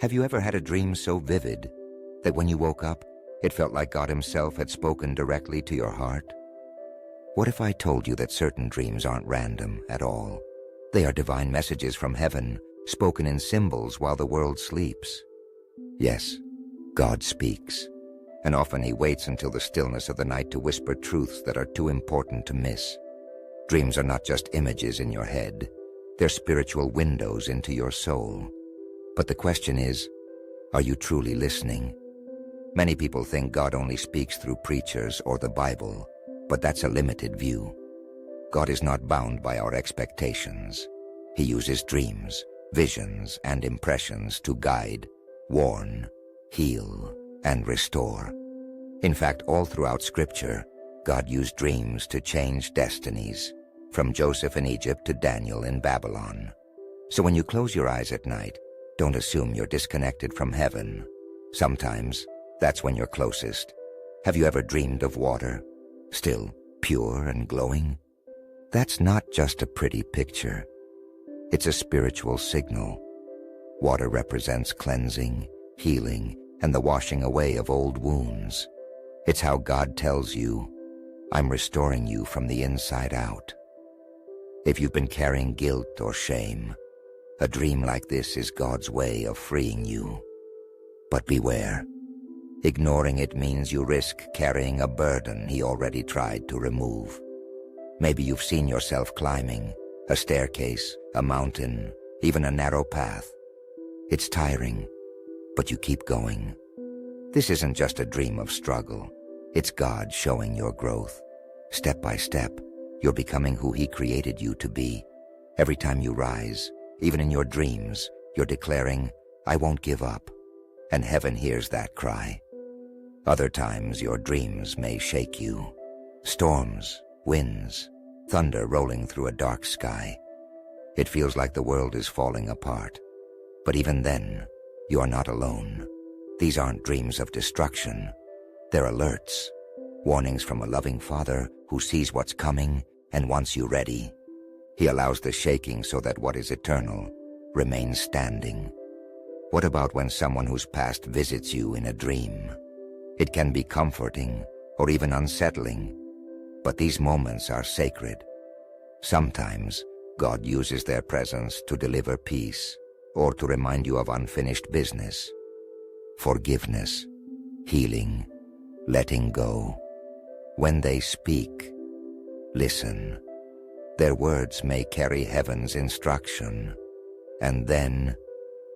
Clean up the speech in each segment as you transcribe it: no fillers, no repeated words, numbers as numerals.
Have you ever had a dream so vivid that when you woke up, it felt like God Himself had spoken directly to your heart? What if I told you that certain dreams aren't random at all? They are divine messages from heaven, spoken in symbols while the world sleeps. Yes, God speaks, and often He waits until the stillness of the night to whisper truths that are too important to miss. Dreams are not just images in your head. They're spiritual windows into your soul. But the question is, are you truly listening? Many people think God only speaks through preachers or the Bible, but that's a limited view. God is not bound by our expectations. He uses dreams, visions, and impressions to guide, warn, heal, and restore. In fact, all throughout Scripture, God used dreams to change destinies, from Joseph in Egypt to Daniel in Babylon. So when you close your eyes at night, don't assume you're disconnected from heaven. Sometimes, that's when you're closest. Have you ever dreamed of water, still pure and glowing? That's not just a pretty picture. It's a spiritual signal. Water represents cleansing, healing, and the washing away of old wounds. It's how God tells you, I'm restoring you from the inside out. If you've been carrying guilt or shame, a dream like this is God's way of freeing you. But beware. Ignoring it means you risk carrying a burden He already tried to remove. Maybe you've seen yourself climbing a staircase, a mountain, even a narrow path. It's tiring, but you keep going. This isn't just a dream of struggle. It's God showing your growth. Step by step, you're becoming who He created you to be. Every time you rise, even in your dreams, you're declaring, I won't give up. And heaven hears that cry. Other times your dreams may shake you. Storms, winds, thunder rolling through a dark sky. It feels like the world is falling apart. But even then, you are not alone. These aren't dreams of destruction. They're alerts, warnings from a loving Father who sees what's coming and wants you ready. He allows the shaking so that what is eternal remains standing. What about when someone whose past visits you in a dream? It can be comforting or even unsettling, but these moments are sacred. Sometimes God uses their presence to deliver peace or to remind you of unfinished business. Forgiveness, healing, letting go. When they speak, listen. Their words may carry heaven's instruction. And then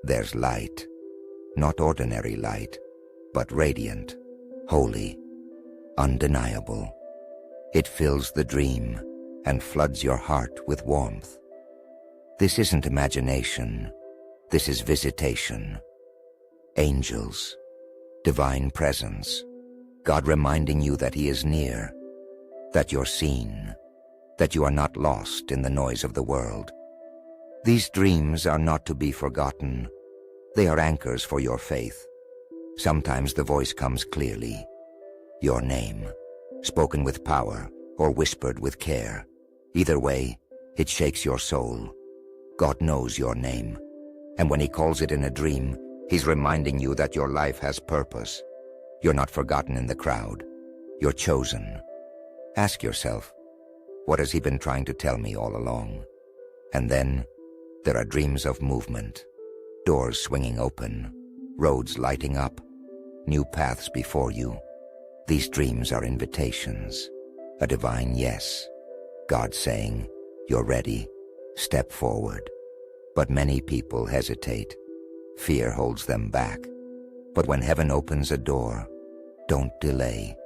there's light. Not ordinary light, but radiant, holy, undeniable. It fills the dream and floods your heart with warmth. This isn't imagination. This is visitation. Angels, divine presence, God reminding you that He is near, that you're seen, that you are not lost in the noise of the world. These dreams are not to be forgotten. They are anchors for your faith. Sometimes the voice comes clearly. Your name, spoken with power or whispered with care. Either way, it shakes your soul. God knows your name, and when He calls it in a dream, He's reminding you that your life has purpose. You're not forgotten in the crowd. You're chosen. Ask yourself, what has He been trying to tell me all along? And then, there are dreams of movement, doors swinging open, roads lighting up, new paths before you. These dreams are invitations, a divine yes. God saying, you're ready, step forward. But many people hesitate. Fear holds them back. But when heaven opens a door, don't delay.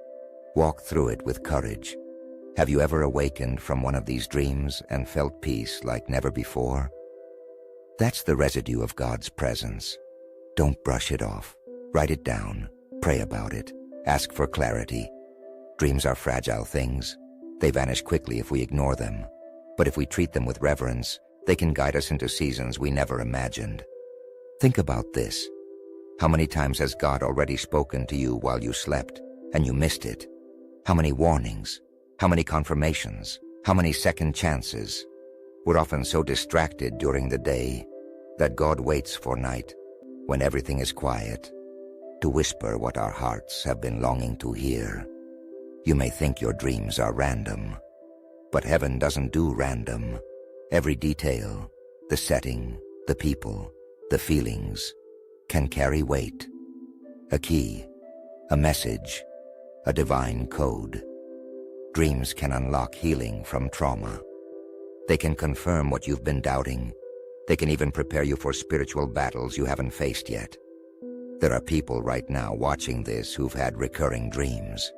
Walk through it with courage. Have you ever awakened from one of these dreams and felt peace like never before? That's the residue of God's presence. Don't brush it off. Write it down. Pray about it. Ask for clarity. Dreams are fragile things. They vanish quickly if we ignore them. But if we treat them with reverence, they can guide us into seasons we never imagined. Think about this. How many times has God already spoken to you while you slept, and you missed it? How many warnings? How many confirmations? How many second chances? We're often so distracted during the day that God waits for night, when everything is quiet, to whisper what our hearts have been longing to hear. You may think your dreams are random, but heaven doesn't do random. Every detail, the setting, the people, the feelings, can carry weight. A key, a message, a divine code. Dreams can unlock healing from trauma. They can confirm what you've been doubting. They can even prepare you for spiritual battles you haven't faced yet. There are people right now watching this who've had recurring dreams.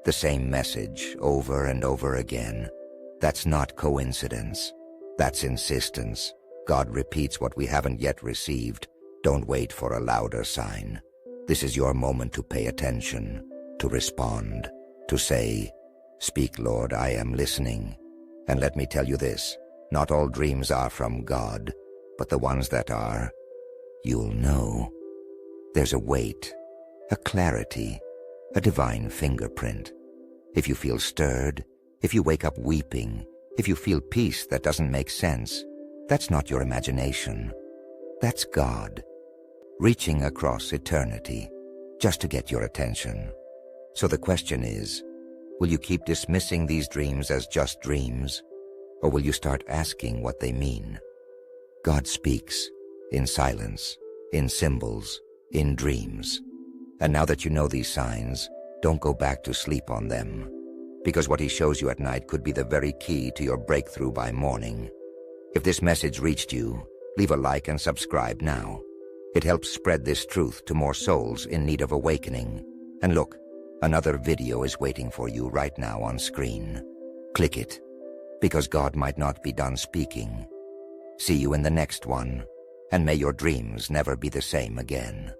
The same message over and over again. That's not coincidence. That's insistence. God repeats what we haven't yet received. Don't wait for a louder sign. This is your moment to pay attention, to respond, to say, "Speak, Lord, I am listening." And let me tell you this, not all dreams are from God, but the ones that are, you'll know. There's a weight, a clarity, a divine fingerprint. If you feel stirred, if you wake up weeping, if you feel peace that doesn't make sense, that's not your imagination. That's God, reaching across eternity, just to get your attention. So the question is, will you keep dismissing these dreams as just dreams, or will you start asking what they mean? God speaks, in silence, in symbols, in dreams. And now that you know these signs, don't go back to sleep on them, because what he shows you at night could be the very key to your breakthrough by morning. If this message reached you, leave a like and subscribe now. It helps spread this truth to more souls in need of awakening. And look, another video is waiting for you right now on screen. Click it, because God might not be done speaking. See you in the next one, and may your dreams never be the same again.